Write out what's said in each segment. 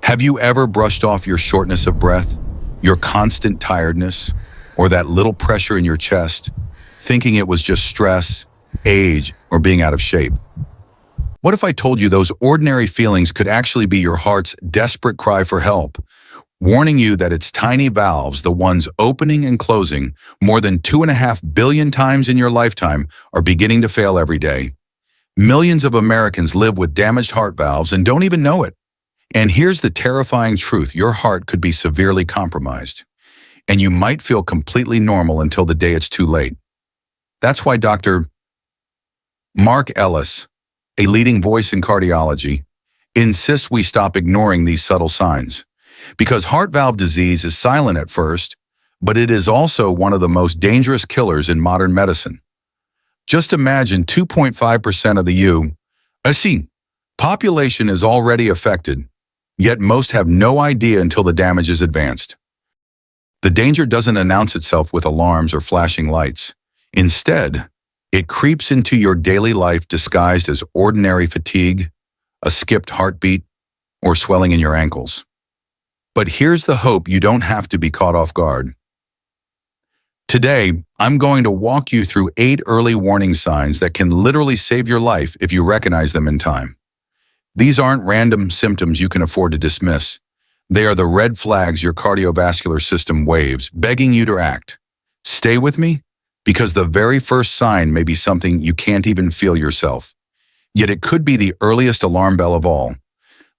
Have you ever brushed off your shortness of breath, your constant tiredness, or that little pressure in your chest, thinking it was just stress, age, or being out of shape? What if I told you those ordinary feelings could actually be your heart's desperate cry for help, warning you that its tiny valves, the ones opening and closing more than 2.5 billion times in your lifetime, are beginning to fail every day? Millions of Americans live with damaged heart valves and don't even know it. And here's the terrifying truth: your heart could be severely compromised, and you might feel completely normal until the day it's too late. That's why Dr. Mark Ellis, a leading voice in cardiology, insists we stop ignoring these subtle signs. Because heart valve disease is silent at first, but it is also one of the most dangerous killers in modern medicine. Just imagine 2.5% of the U.S. population is already affected, yet most have no idea until the damage is advanced. The danger doesn't announce itself with alarms or flashing lights. Instead, it creeps into your daily life disguised as ordinary fatigue, a skipped heartbeat, or swelling in your ankles. But here's the hope: you don't have to be caught off guard. Today, I'm going to walk you through 8 early warning signs that can literally save your life if you recognize them in time. These aren't random symptoms you can afford to dismiss. They are the red flags your cardiovascular system waves, begging you to act. Stay with me, because the very first sign may be something you can't even feel yourself. Yet it could be the earliest alarm bell of all.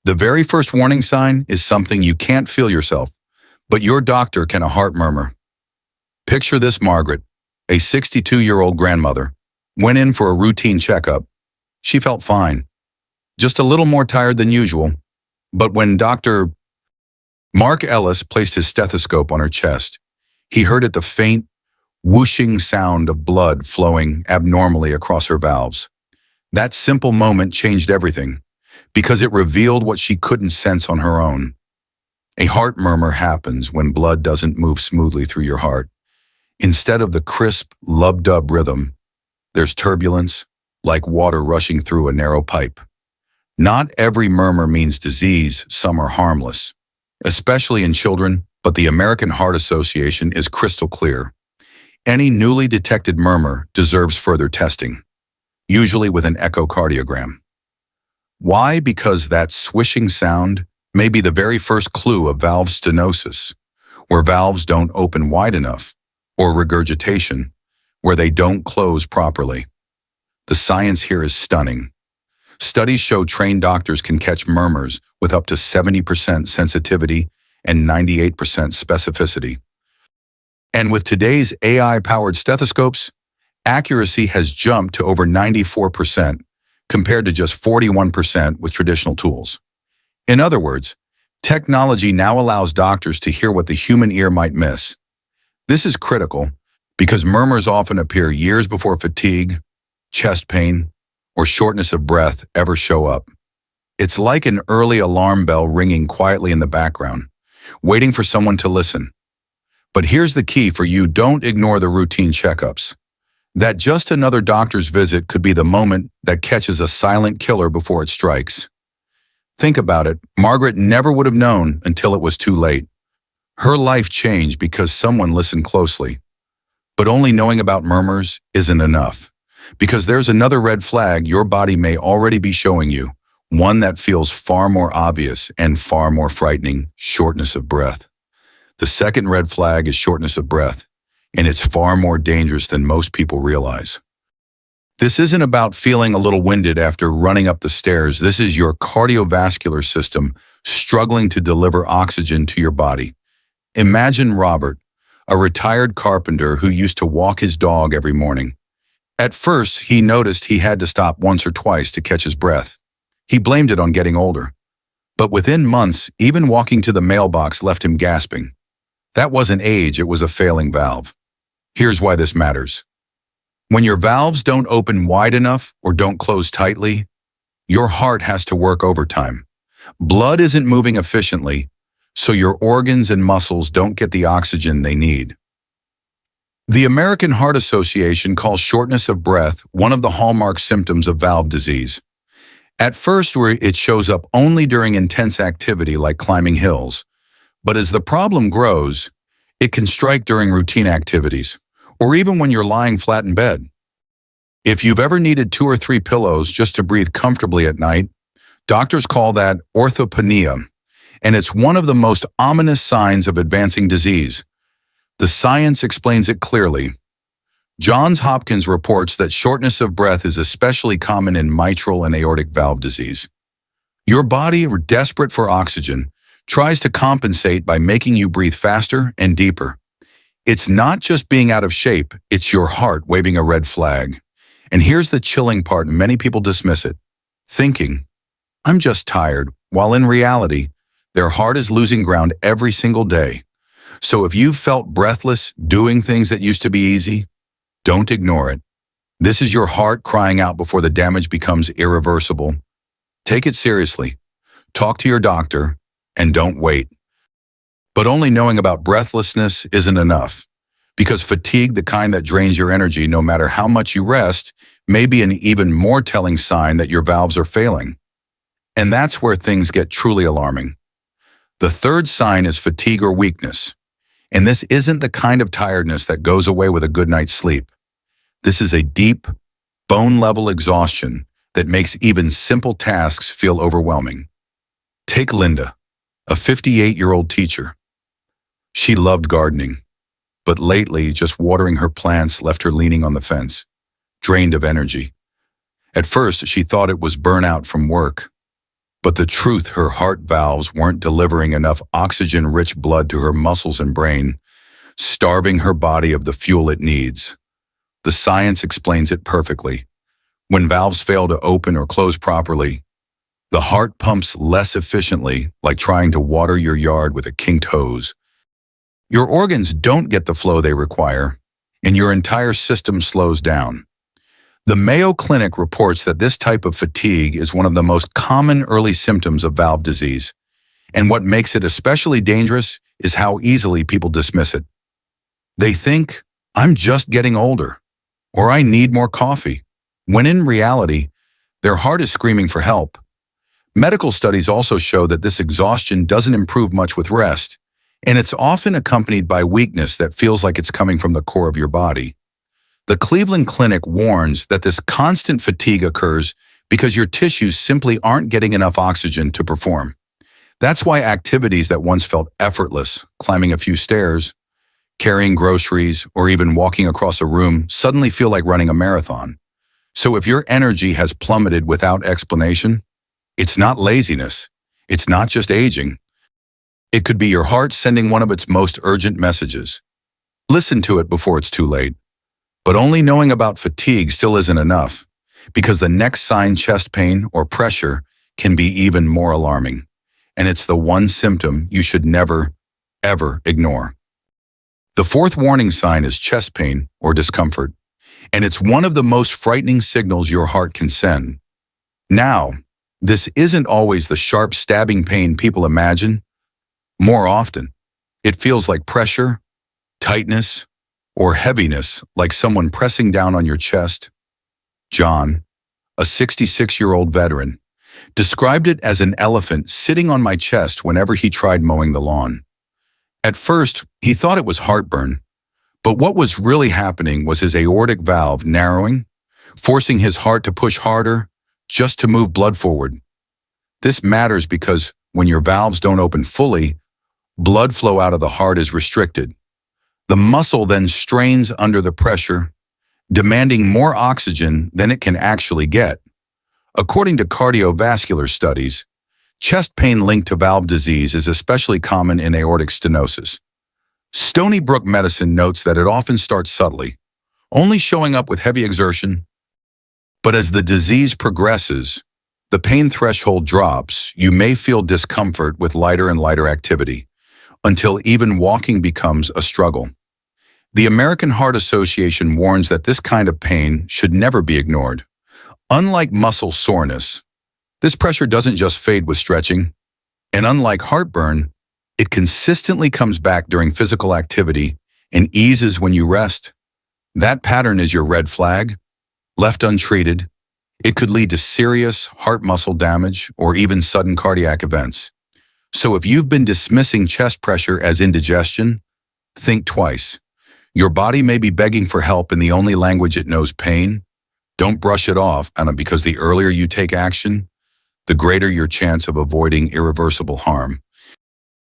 The very first warning sign is something you can't feel yourself, but your doctor can. A heart murmur. Picture this: Margaret, a 62-year-old grandmother, went in for a routine checkup. She felt fine, just a little more tired than usual. But when Dr. Mark Ellis placed his stethoscope on her chest, he heard the faint, whooshing sound of blood flowing abnormally across her valves. That simple moment changed everything, because it revealed what she couldn't sense on her own. A heart murmur happens when blood doesn't move smoothly through your heart. Instead of the crisp, lub-dub rhythm, there's turbulence, like water rushing through a narrow pipe. Not every murmur means disease. Some are harmless, especially in children, but the American Heart Association is crystal clear. Any newly detected murmur deserves further testing, usually with an echocardiogram. Why? Because that swishing sound may be the very first clue of valve stenosis, where valves don't open wide enough, or regurgitation, where they don't close properly. The science here is stunning. Studies show trained doctors can catch murmurs with up to 70% sensitivity and 98% specificity. And with today's AI-powered stethoscopes, accuracy has jumped to over 94%, compared to just 41% with traditional tools. In other words, technology now allows doctors to hear what the human ear might miss. This is critical because murmurs often appear years before fatigue, chest pain, or shortness of breath ever show up. It's like an early alarm bell ringing quietly in the background, waiting for someone to listen. But here's the key for you: don't ignore the routine checkups. That just another doctor's visit could be the moment that catches a silent killer before it strikes. Think about it. Margaret never would have known until it was too late. Her life changed because someone listened closely. But only knowing about murmurs isn't enough, because there's another red flag your body may already be showing you, one that feels far more obvious and far more frightening: shortness of breath. The second red flag is shortness of breath, and it's far more dangerous than most people realize. This isn't about feeling a little winded after running up the stairs. This is your cardiovascular system struggling to deliver oxygen to your body. Imagine Robert, a retired carpenter who used to walk his dog every morning. At first, he noticed he had to stop once or twice to catch his breath. He blamed it on getting older. But within months, even walking to the mailbox left him gasping. That wasn't age, it was a failing valve. Here's why this matters. When your valves don't open wide enough or don't close tightly, your heart has to work overtime. Blood isn't moving efficiently, so your organs and muscles don't get the oxygen they need. The American Heart Association calls shortness of breath one of the hallmark symptoms of valve disease. At first, where it shows up only during intense activity like climbing hills, but as the problem grows, it can strike during routine activities, or even when you're lying flat in bed. If you've ever needed 2 or 3 pillows just to breathe comfortably at night, doctors call that orthopnea, and it's one of the most ominous signs of advancing disease. The science explains it clearly. Johns Hopkins reports that shortness of breath is especially common in mitral and aortic valve disease. Your body, desperate for oxygen, tries to compensate by making you breathe faster and deeper. It's not just being out of shape, it's your heart waving a red flag. And here's the chilling part, and many people dismiss it, thinking, "I'm just tired," while in reality, their heart is losing ground every single day. So if you've felt breathless doing things that used to be easy, don't ignore it. This is your heart crying out before the damage becomes irreversible. Take it seriously. Talk to your doctor, and don't wait. But only knowing about breathlessness isn't enough, because fatigue, the kind that drains your energy no matter how much you rest, may be an even more telling sign that your valves are failing. And that's where things get truly alarming. The third sign is fatigue or weakness. And this isn't the kind of tiredness that goes away with a good night's sleep. This is a deep, bone-level exhaustion that makes even simple tasks feel overwhelming. Take Linda, a 58-year-old teacher. She loved gardening, but lately just watering her plants left her leaning on the fence, drained of energy. At first, she thought it was burnout from work. But the truth, her heart valves weren't delivering enough oxygen-rich blood to her muscles and brain, starving her body of the fuel it needs. The science explains it perfectly. When valves fail to open or close properly, the heart pumps less efficiently, like trying to water your yard with a kinked hose. Your organs don't get the flow they require, and your entire system slows down. The Mayo Clinic reports that this type of fatigue is one of the most common early symptoms of valve disease, and what makes it especially dangerous is how easily people dismiss it. They think, "I'm just getting older," or "I need more coffee," when in reality, their heart is screaming for help. Medical studies also show that this exhaustion doesn't improve much with rest, and it's often accompanied by weakness that feels like it's coming from the core of your body. The Cleveland Clinic warns that this constant fatigue occurs because your tissues simply aren't getting enough oxygen to perform. That's why activities that once felt effortless, climbing a few stairs, carrying groceries, or even walking across a room, suddenly feel like running a marathon. So if your energy has plummeted without explanation, it's not laziness, it's not just aging. It could be your heart sending one of its most urgent messages. Listen to it before it's too late. But only knowing about fatigue still isn't enough, because the next sign, chest pain or pressure, can be even more alarming. And it's the one symptom you should never, ever ignore. The fourth warning sign is chest pain or discomfort, and it's one of the most frightening signals your heart can send. Now, this isn't always the sharp stabbing pain people imagine. More often, it feels like pressure, tightness, or heaviness, like someone pressing down on your chest. John, a 66-year-old veteran, described it as an elephant sitting on my chest whenever he tried mowing the lawn. At first, he thought it was heartburn, but what was really happening was his aortic valve narrowing, forcing his heart to push harder just to move blood forward. This matters because when your valves don't open fully, blood flow out of the heart is restricted. The muscle then strains under the pressure, demanding more oxygen than it can actually get. According to cardiovascular studies, chest pain linked to valve disease is especially common in aortic stenosis. Stony Brook Medicine notes that it often starts subtly, only showing up with heavy exertion. But as the disease progresses, the pain threshold drops. You may feel discomfort with lighter and lighter activity, until even walking becomes a struggle. The American Heart Association warns that this kind of pain should never be ignored. Unlike muscle soreness, this pressure doesn't just fade with stretching, and unlike heartburn, it consistently comes back during physical activity and eases when you rest. That pattern is your red flag. Left untreated, It could lead to serious heart muscle damage or even sudden cardiac events. So if you've been dismissing chest pressure as indigestion, think twice. Your body may be begging for help in the only language it knows: pain. Don't brush it off, and because the earlier you take action, the greater your chance of avoiding irreversible harm.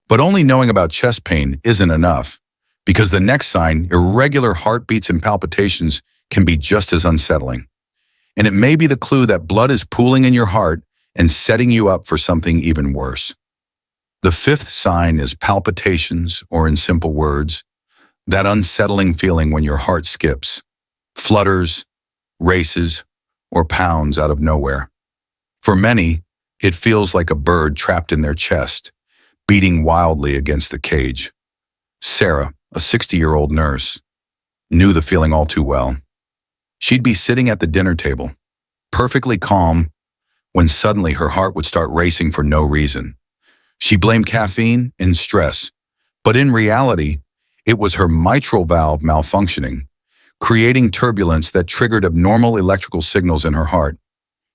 But only knowing about chest pain isn't enough, because the next sign, irregular heartbeats and palpitations, can be just as unsettling. And it may be the clue that blood is pooling in your heart and setting you up for something even worse. The fifth sign is palpitations, or in simple words, that unsettling feeling when your heart skips, flutters, races, or pounds out of nowhere. For many, it feels like a bird trapped in their chest, beating wildly against the cage. Sarah, a 60-year-old nurse, knew the feeling all too well. She'd be sitting at the dinner table, perfectly calm, when suddenly her heart would start racing for no reason. She blamed caffeine and stress, but in reality, it was her mitral valve malfunctioning, creating turbulence that triggered abnormal electrical signals in her heart.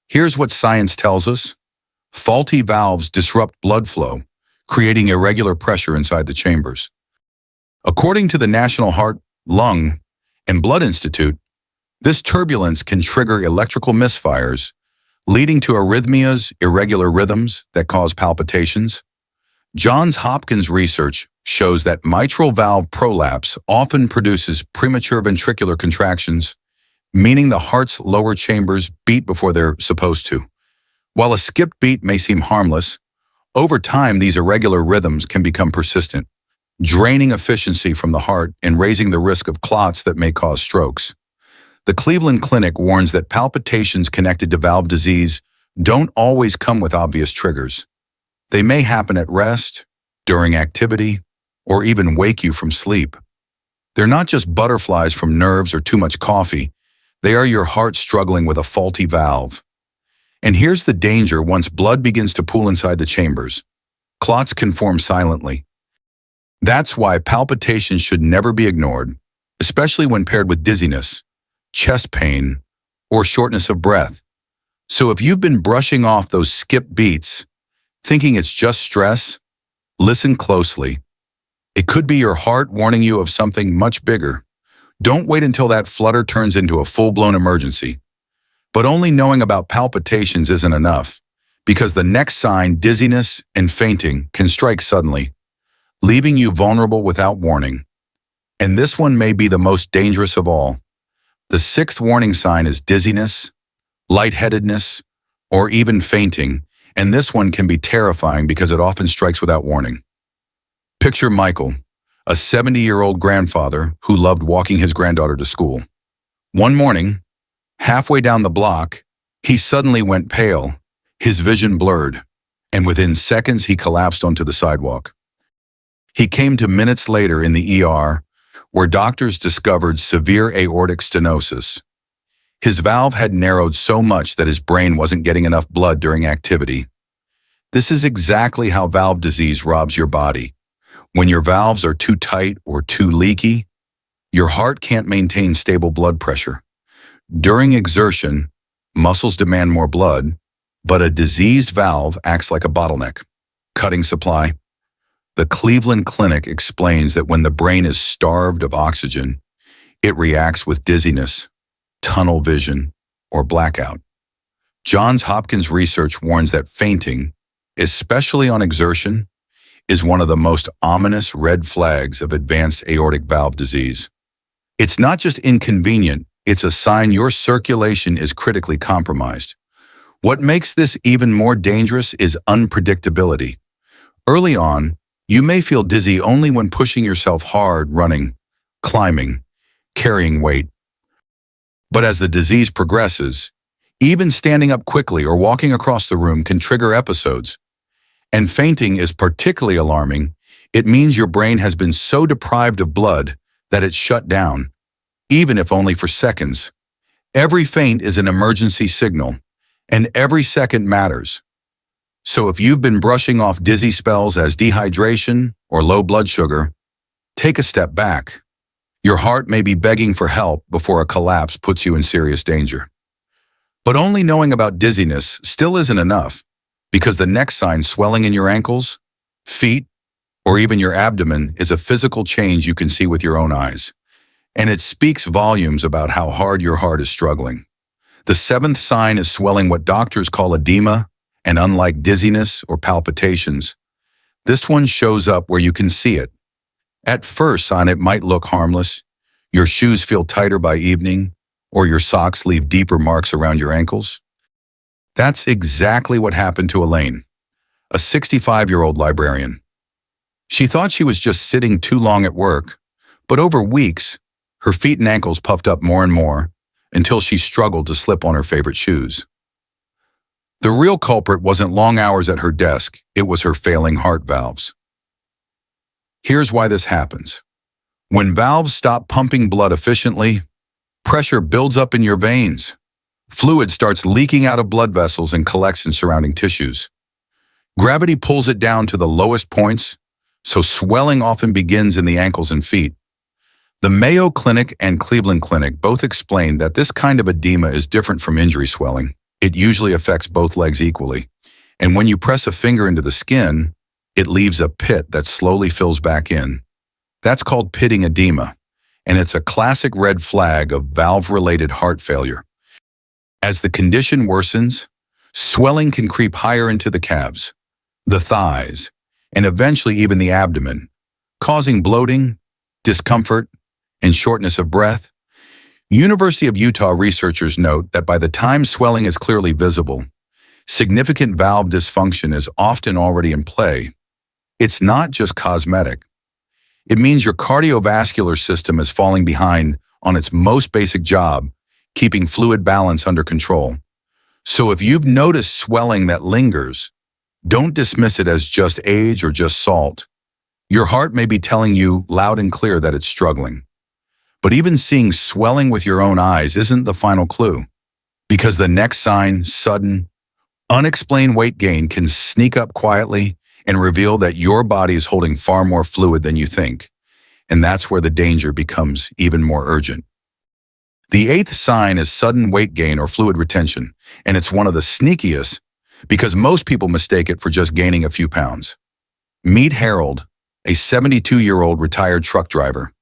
Here's what science tells us. Faulty valves disrupt blood flow, creating irregular pressure inside the chambers. According to the National Heart, Lung, and Blood Institute, this turbulence can trigger electrical misfires, leading to arrhythmias, irregular rhythms that cause palpitations. Johns Hopkins research shows that mitral valve prolapse often produces premature ventricular contractions, meaning the heart's lower chambers beat before they're supposed to. While a skipped beat may seem harmless, over time these irregular rhythms can become persistent, draining efficiency from the heart and raising the risk of clots that may cause strokes. The Cleveland Clinic warns that palpitations connected to valve disease don't always come with obvious triggers. They may happen at rest, during activity, or even wake you from sleep. They're not just butterflies from nerves or too much coffee. They are your heart struggling with a faulty valve. And here's the danger: once blood begins to pool inside the chambers, clots can form silently. That's why palpitations should never be ignored, especially when paired with dizziness, chest pain, or shortness of breath. So if you've been brushing off those skip beats, thinking it's just stress, listen closely. It could be your heart warning you of something much bigger. Don't wait until that flutter turns into a full-blown emergency. But only knowing about palpitations isn't enough, because the next sign, dizziness and fainting, can strike suddenly, leaving you vulnerable without warning. And this one may be the most dangerous of all. The sixth warning sign is dizziness, lightheadedness, or even fainting, and this one can be terrifying because it often strikes without warning. Picture Michael, a 70-year-old grandfather who loved walking his granddaughter to school. One morning, halfway down the block, he suddenly went pale, his vision blurred, and within seconds he collapsed onto the sidewalk. He came to minutes later in the ER, where doctors discovered severe aortic stenosis. His valve had narrowed so much that his brain wasn't getting enough blood during activity. This is exactly how valve disease robs your body. When your valves are too tight or too leaky, your heart can't maintain stable blood pressure. During exertion, muscles demand more blood, but a diseased valve acts like a bottleneck, cutting supply. The Cleveland Clinic explains that when the brain is starved of oxygen, it reacts with dizziness, tunnel vision, or blackout. Johns Hopkins research warns that fainting, especially on exertion, is one of the most ominous red flags of advanced aortic valve disease. It's not just inconvenient, it's a sign your circulation is critically compromised. What makes this even more dangerous is unpredictability. Early on, you may feel dizzy only when pushing yourself hard, running, climbing, carrying weight. But as the disease progresses, even standing up quickly or walking across the room can trigger episodes. And fainting is particularly alarming. It means your brain has been so deprived of blood that it's shut down, even if only for seconds. Every faint is an emergency signal, and every second matters. So if you've been brushing off dizzy spells as dehydration or low blood sugar, take a step back. Your heart may be begging for help before a collapse puts you in serious danger. But only knowing about dizziness still isn't enough, because the next sign, swelling in your ankles, feet, or even your abdomen, is a physical change you can see with your own eyes. And it speaks volumes about how hard your heart is struggling. The seventh sign is swelling, what doctors call edema, and unlike dizziness or palpitations, this one shows up where you can see it. At first sign, it might look harmless. Your shoes feel tighter by evening, or your socks leave deeper marks around your ankles. That's exactly what happened to Elaine, a 65-year-old librarian. She thought she was just sitting too long at work, but over weeks, her feet and ankles puffed up more and more until she struggled to slip on her favorite shoes. The real culprit wasn't long hours at her desk, it was her failing heart valves. Here's why this happens. When valves stop pumping blood efficiently, pressure builds up in your veins. Fluid starts leaking out of blood vessels and collects in surrounding tissues. Gravity pulls it down to the lowest points, so swelling often begins in the ankles and feet. The Mayo Clinic and Cleveland Clinic both explain that this kind of edema is different from injury swelling. It usually affects both legs equally. And when you press a finger into the skin, it leaves a pit that slowly fills back in. That's called pitting edema, and it's a classic red flag of valve-related heart failure. As the condition worsens, swelling can creep higher into the calves, the thighs, and eventually even the abdomen, causing bloating, discomfort, and shortness of breath. University of Utah researchers note that by the time swelling is clearly visible, significant valve dysfunction is often already in play. It's not just cosmetic. It means your cardiovascular system is falling behind on its most basic job, keeping fluid balance under control. So if you've noticed swelling that lingers, don't dismiss it as just age or just salt. Your heart may be telling you loud and clear that it's struggling. But even seeing swelling with your own eyes isn't the final clue, because the next sign, sudden, unexplained weight gain, can sneak up quietly and reveal that your body is holding far more fluid than you think. And that's where the danger becomes even more urgent. The eighth sign is sudden weight gain or fluid retention, and it's one of the sneakiest because most people mistake it for just gaining a few pounds. Meet Harold, a 72-year-old retired truck driver.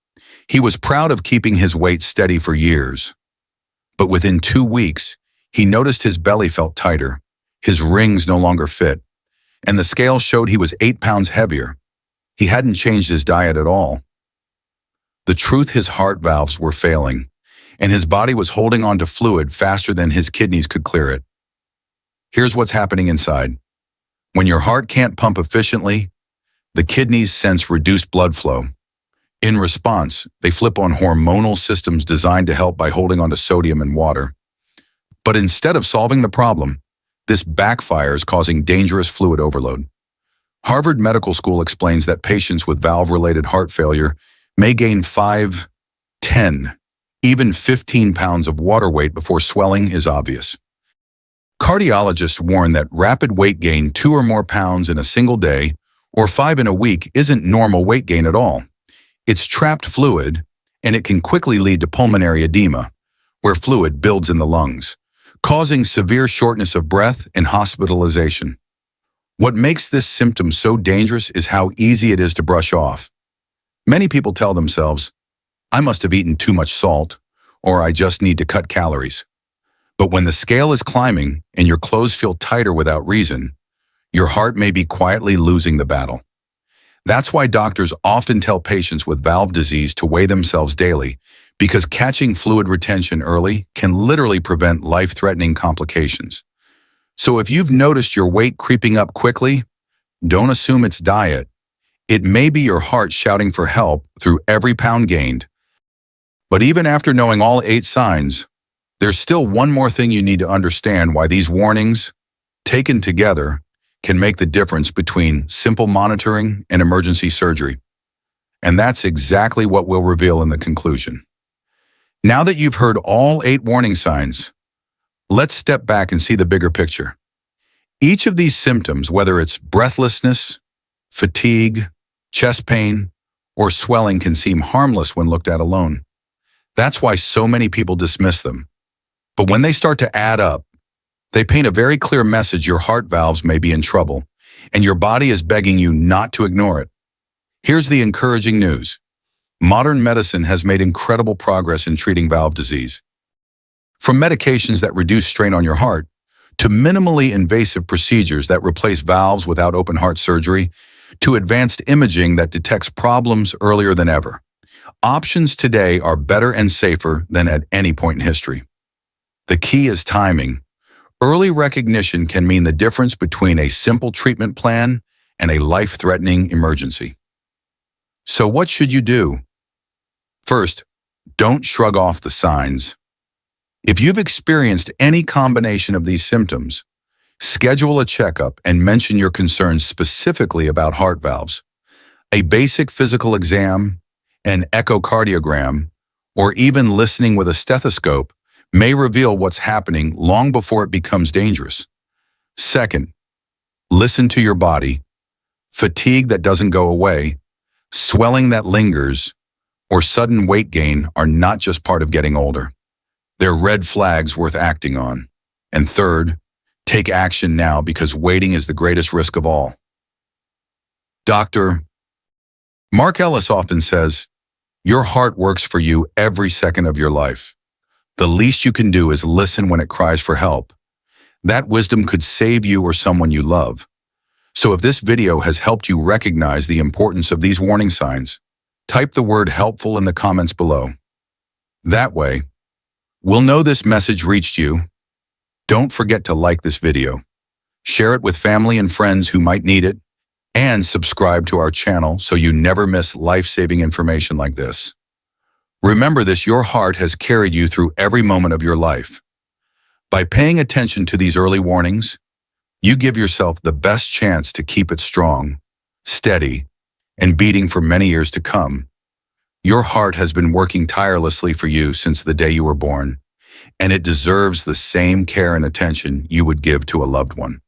He was proud of keeping his weight steady for years. But within 2 weeks, he noticed his belly felt tighter, his rings no longer fit, and the scale showed he was 8 pounds heavier. He hadn't changed his diet at all. The truth, his heart valves were failing, and his body was holding on to fluid faster than his kidneys could clear it. Here's what's happening inside. When your heart can't pump efficiently, the kidneys sense reduced blood flow. In response, they flip on hormonal systems designed to help by holding onto sodium and water. But instead of solving the problem, this backfires, causing dangerous fluid overload. Harvard Medical School explains that patients with valve-related heart failure may gain 5, 10, even 15 pounds of water weight before swelling is obvious. Cardiologists warn that rapid weight gain, 2 or more pounds in a single day, or 5 in a week, isn't normal weight gain at all. It's trapped fluid, and it can quickly lead to pulmonary edema, where fluid builds in the lungs, causing severe shortness of breath and hospitalization. What makes this symptom so dangerous is how easy it is to brush off. Many people tell themselves, I must have eaten too much salt, or I just need to cut calories. But when the scale is climbing and your clothes feel tighter without reason, your heart may be quietly losing the battle. That's why doctors often tell patients with valve disease to weigh themselves daily, because catching fluid retention early can literally prevent life-threatening complications. So if you've noticed your weight creeping up quickly, don't assume it's diet. It may be your heart shouting for help through every pound gained. But even after knowing all 8 signs, there's still one more thing you need to understand: why these warnings, taken together, can make the difference between simple monitoring and emergency surgery. And that's exactly what we'll reveal in the conclusion. Now that you've heard all 8 warning signs, let's step back and see the bigger picture. Each of these symptoms, whether it's breathlessness, fatigue, chest pain, or swelling, can seem harmless when looked at alone. That's why so many people dismiss them. But when they start to add up, They paint a very clear message: your heart valves may be in trouble, and your body is begging you not to ignore it. Here's the encouraging news. Modern medicine has made incredible progress in treating valve disease. From medications that reduce strain on your heart, to minimally invasive procedures that replace valves without open heart surgery, to advanced imaging that detects problems earlier than ever. Options today are better and safer than at any point in history. The key is timing. Early recognition can mean the difference between a simple treatment plan and a life-threatening emergency. So what should you do? First, don't shrug off the signs. If you've experienced any combination of these symptoms, schedule a checkup and mention your concerns specifically about heart valves. A basic physical exam, an echocardiogram, or even listening with a stethoscope may reveal what's happening long before it becomes dangerous. Second, listen to your body. Fatigue that doesn't go away, swelling that lingers, or sudden weight gain are not just part of getting older. They're red flags worth acting on. And third, take action now, because waiting is the greatest risk of all. Dr. Mark Ellis often says, your heart works for you every second of your life. The least you can do is listen when it cries for help. That wisdom could save you or someone you love. So if this video has helped you recognize the importance of these warning signs, type the word helpful in the comments below. That way, we'll know this message reached you. Don't forget to like this video, share it with family and friends who might need it, and subscribe to our channel so you never miss life-saving information like this. Remember this: your heart has carried you through every moment of your life. By paying attention to these early warnings, you give yourself the best chance to keep it strong, steady, and beating for many years to come. Your heart has been working tirelessly for you since the day you were born, and it deserves the same care and attention you would give to a loved one.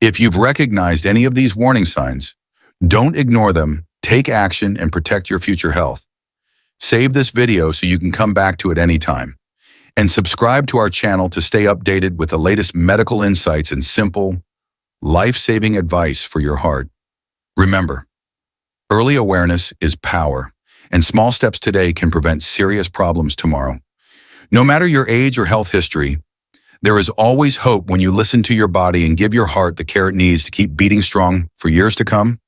If you've recognized any of these warning signs, don't ignore them, take action, and protect your future health. Save this video so you can come back to it anytime. And subscribe to our channel to stay updated with the latest medical insights and simple, life-saving advice for your heart. Remember, early awareness is power, and small steps today can prevent serious problems tomorrow. No matter your age or health history, there is always hope when you listen to your body and give your heart the care it needs to keep beating strong for years to come.